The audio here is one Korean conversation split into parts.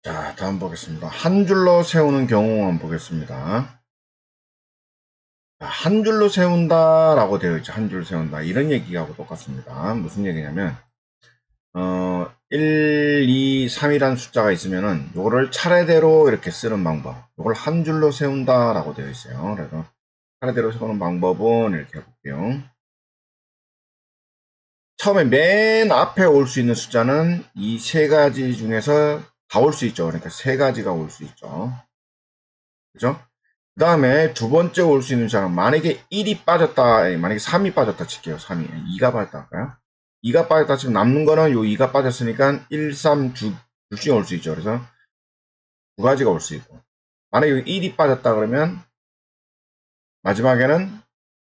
자, 다음 보겠습니다. 한 줄로 세우는 경우 한번 보겠습니다. 한 줄로 세운다라고 되어 있죠. 한 줄 세운다. 이런 얘기하고 똑같습니다. 무슨 얘기냐면, 1, 2, 3이라는 숫자가 있으면은, 요거를 차례대로 이렇게 쓰는 방법. 요걸 한 줄로 세운다라고 되어 있어요. 그래서, 차례대로 세우는 방법은 이렇게 해볼게요. 처음에 맨 앞에 올 수 있는 숫자는 이 세 가지 중에서 다 올 수 있죠. 그러니까 세 가지가 올 수 있죠. 그죠? 그 다음에 두 번째 올 수 있는 숫자는 만약에 1이 빠졌다, 만약에 3이 빠졌다 칠게요. 3이. 2가 빠졌다 할까요? 2가 빠졌다 치면 남는 거는 요 2가 빠졌으니까 1, 3, 둘 중에 올 수 있죠. 그래서 두 가지가 올 수 있고. 만약에 1이 빠졌다 그러면 마지막에는,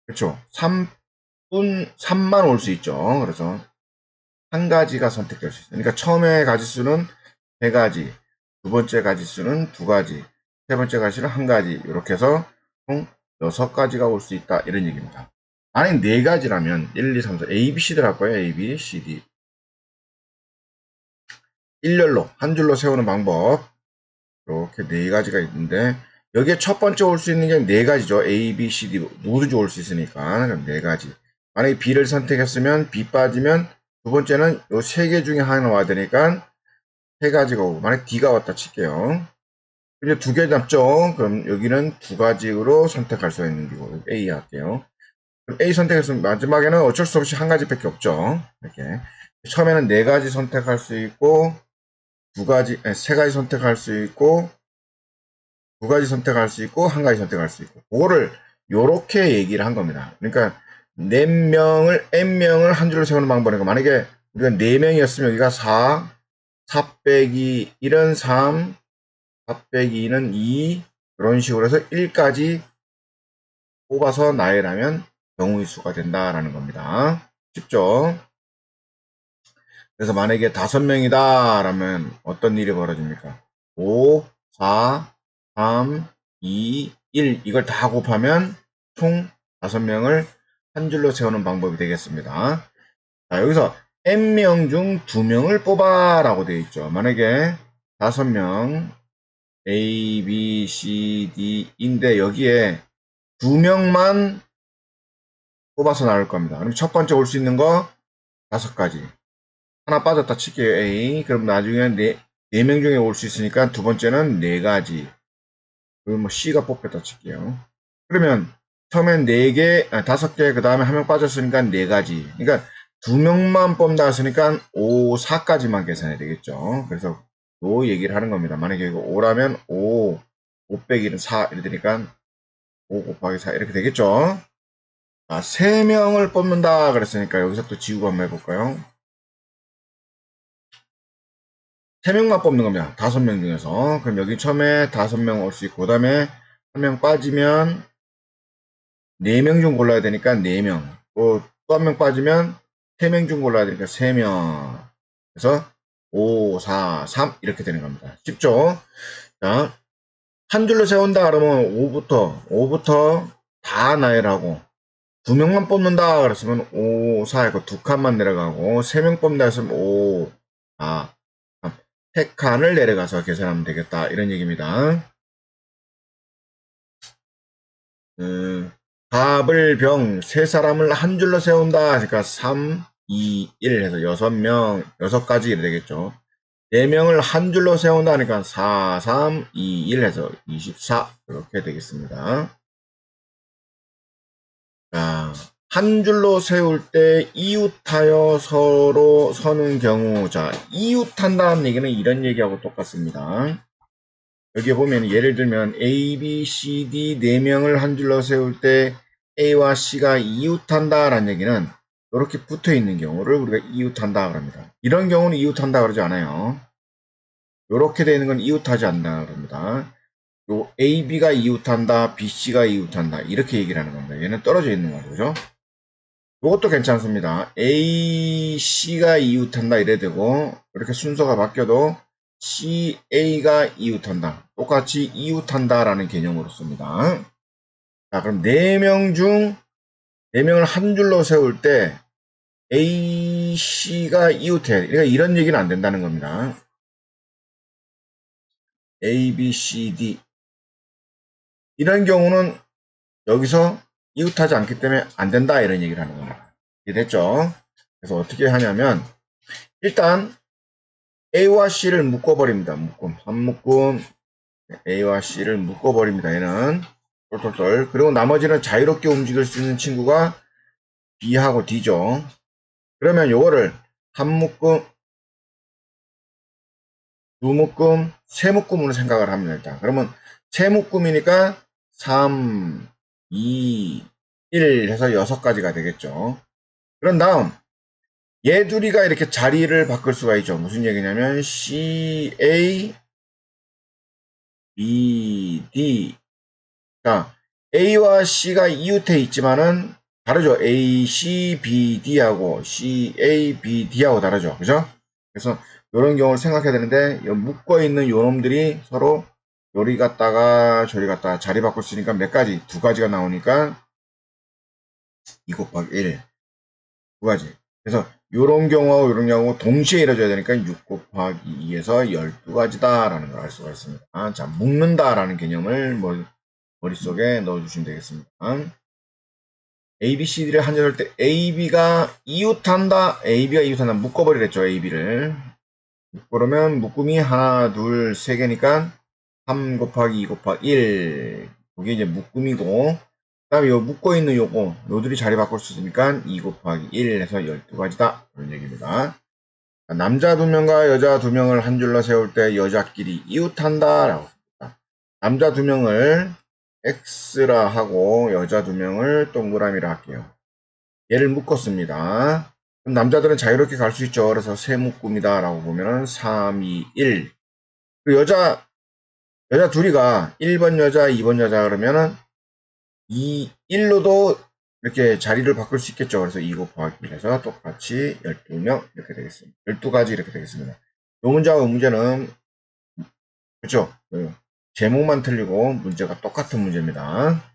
그렇죠. 3만 올 수 있죠. 그래서 한 가지가 선택될 수 있어요. 그러니까 처음에 가지수는 세 가지, 두 번째 가지수는 두 가지, 세 번째 가지수는 한 가지, 이렇게 해서 총 6가지가 올 수 있다. 이런 얘기입니다. 만약 네 가지라면 1, 2, 3, 4, A, B, C들 할 거예요. A, B, C, D. 일렬로 한 줄로 세우는 방법. 이렇게 네 가지가 있는데 여기에 첫 번째 올 수 있는 게 네 가지죠. A, B, C, D 모두 올 수 있으니까 그럼 네 가지. 만약에 B를 선택했으면 B 빠지면 두 번째는 요 세 개 중에 하나 와야 되니까 세 가지가 오고, 만약 D가 왔다 칠게요. 이제 두 개 잡죠. 그럼 여기는 두 가지로 선택할 수 있는 거고, A 할게요. 그럼 A 선택했으면 마지막에는 어쩔 수 없이 한 가지밖에 없죠. 이렇게. 처음에는 네 가지 선택할 수 있고, 세 가지 선택할 수 있고, 두 가지 선택할 수 있고, 한 가지 선택할 수 있고. 그거를 요렇게 얘기를 한 겁니다. 그러니까, N명을 한 줄로 세우는 방법이니까, 만약에 우리가 4명이었으면 여기가 4 빼기 1은 3, 4 빼기 2는 2, 이런 식으로 해서 1까지 뽑아서 나열하면 경우의 수가 된다라는 겁니다. 쉽죠? 그래서 만약에 5명이다 라면 어떤 일이 벌어집니까? 5, 4, 3, 2, 1 이걸 다 곱하면 총 5명을 한 줄로 세우는 방법이 되겠습니다. 자, 여기서 N명 중 2명을 뽑아 라고 되어 있죠. 만약에 5명 A, B, C, D인데 여기에 2명만 뽑아서 나올 겁니다. 그럼 첫 번째 올 수 있는 거 5가지. 하나 빠졌다 칠게요. A. 그럼 나중에는 4명 중에 올 수 있으니까 두 번째는 4가지. 그리고 뭐 C가 뽑혔다 칠게요. 그러면 처음엔 4개, 5개, 그 다음에 한 명 빠졌으니까 4가지. 그러니까 2명만 뽑다 했으니까 5, 4까지만 계산해야 되겠죠. 그래서 요 얘기를 하는 겁니다. 만약에 이거 5라면 5 빼기는 4 이렇게 되니까 5 곱하기 4 이렇게 되겠죠. 3명을 뽑는다 그랬으니까 여기서 또 지우고 한번 해볼까요? 3명만 뽑는 겁니다. 5명 중에서. 그럼 여기 처음에 5명 올 수 있고, 그 다음에 한 명 빠지면 4명 중 골라야 되니까 4명. 또 한 명 빠지면 3명 중 골라야 되니까 3명. 그래서 5, 4, 3 이렇게 되는 겁니다. 쉽죠? 자, 한 줄로 세운다 그러면 5부터 다 나열하고, 2명만 뽑는다 그랬으면 5, 4 이거 2칸만 내려가고, 3명 뽑는다 했으면 5, 4, 3칸을 내려가서 계산하면 되겠다 이런 얘기입니다. 밥을 병 세 사람을 한 줄로 세운다. 그러니까 3, 2, 1 해서 6명, 6가지 이래 되겠죠. 4명을 한 줄로 세운다 하니까 4, 3, 2, 1 해서 24 이렇게 되겠습니다. 자, 한 줄로 세울 때 이웃하여 서로 서는 경우, 자, 이웃한다는 얘기는 이런 얘기하고 똑같습니다. 여기 보면 예를 들면 A, B, C, D 4명을 한 줄로 세울 때 A와 C가 이웃한다 라는 얘기는 이렇게 붙어 있는 경우를 우리가 이웃한다 그럽니다. 이런 경우는 이웃한다 그러지 않아요. 이렇게 되어 있는 건 이웃하지 않는다 그럽니다. 요 A, B가 이웃한다, B, C가 이웃한다 이렇게 얘기를 하는 겁니다. 얘는 떨어져 있는 거죠. 그죠? 이것도 괜찮습니다. A, C가 이웃한다 이래 되고 이렇게 순서가 바뀌어도 C, A가 이웃한다. 똑같이 이웃한다라는 개념으로 씁니다. 자, 그럼 4명을 한 줄로 세울 때 A, C가 이웃해. 그러니까 이런 얘기는 안 된다는 겁니다. A, B, C, D. 이런 경우는 여기서 이웃하지 않기 때문에 안 된다 이런 얘기를 하는 겁니다. 이해됐죠? 그래서 어떻게 하냐면 일단 A와 C를 묶어버립니다. 한 묶음 A와 C를 묶어버립니다. 얘는 똘똘똘. 그리고 나머지는 자유롭게 움직일 수 있는 친구가 B하고 D죠. 그러면 요거를 한 묶음, 두 묶음, 세 묶음으로 생각을 합니다. 일단. 그러면 세 묶음이니까 3, 2, 1 해서 6가지가 되겠죠. 그런 다음 얘 둘이가 이렇게 자리를 바꿀 수가 있죠. 무슨 얘기냐면 C, A, B, D. 자, A와 C가 이웃해 있지만은 다르죠. A, C, B, D하고 C, A, B, D하고 다르죠. 그죠? 그래서 이런 경우를 생각해야 되는데 묶어 있는 요놈들이 서로 요리 갔다가 저리 갔다가 자리 바꿀 수 있으니까 몇 가지? 두 가지가 나오니까 2 곱하기 1. 두 가지. 그래서 요런 경우하고 요런 경우하고 동시에 이루어져야 되니까 6 곱하기 2에서 12가지다라는 걸 알 수가 있습니다. 자, 묶는다라는 개념을 머릿속에 넣어주시면 되겠습니다. A, B, C, D를 한정할 때 AB가 이웃한다, AB가 이웃한다, 묶어버리랬죠, AB를. 그러면 묶음이 하나, 둘, 세 개니까 3 곱하기 2 곱하기 1. 이게 이제 묶음이고, 그 다음에 요 묶어있는 요들이 자리 바꿀 수 있으니까 2 곱하기 1 해서 12가지다. 그런 얘기입니다. 남자 2명과 여자 2명을 한 줄로 세울 때 여자끼리 이웃한다. 라고 합니다. 남자 2명을 X라 하고 여자 2명을 동그라미라 할게요. 얘를 묶었습니다. 그럼 남자들은 자유롭게 갈 수 있죠. 그래서 세 묶음이다 라고 보면은 3, 2, 1. 그 여자 둘이가 1번 여자, 2번 여자 그러면은 1로도 이렇게 자리를 바꿀 수 있겠죠. 그래서 2 곱하기 1 해서 똑같이 12명 이렇게 되겠습니다. 12가지 이렇게 되겠습니다. 이 문제와 이 문제는 그렇죠. 제목만 틀리고 문제가 똑같은 문제입니다.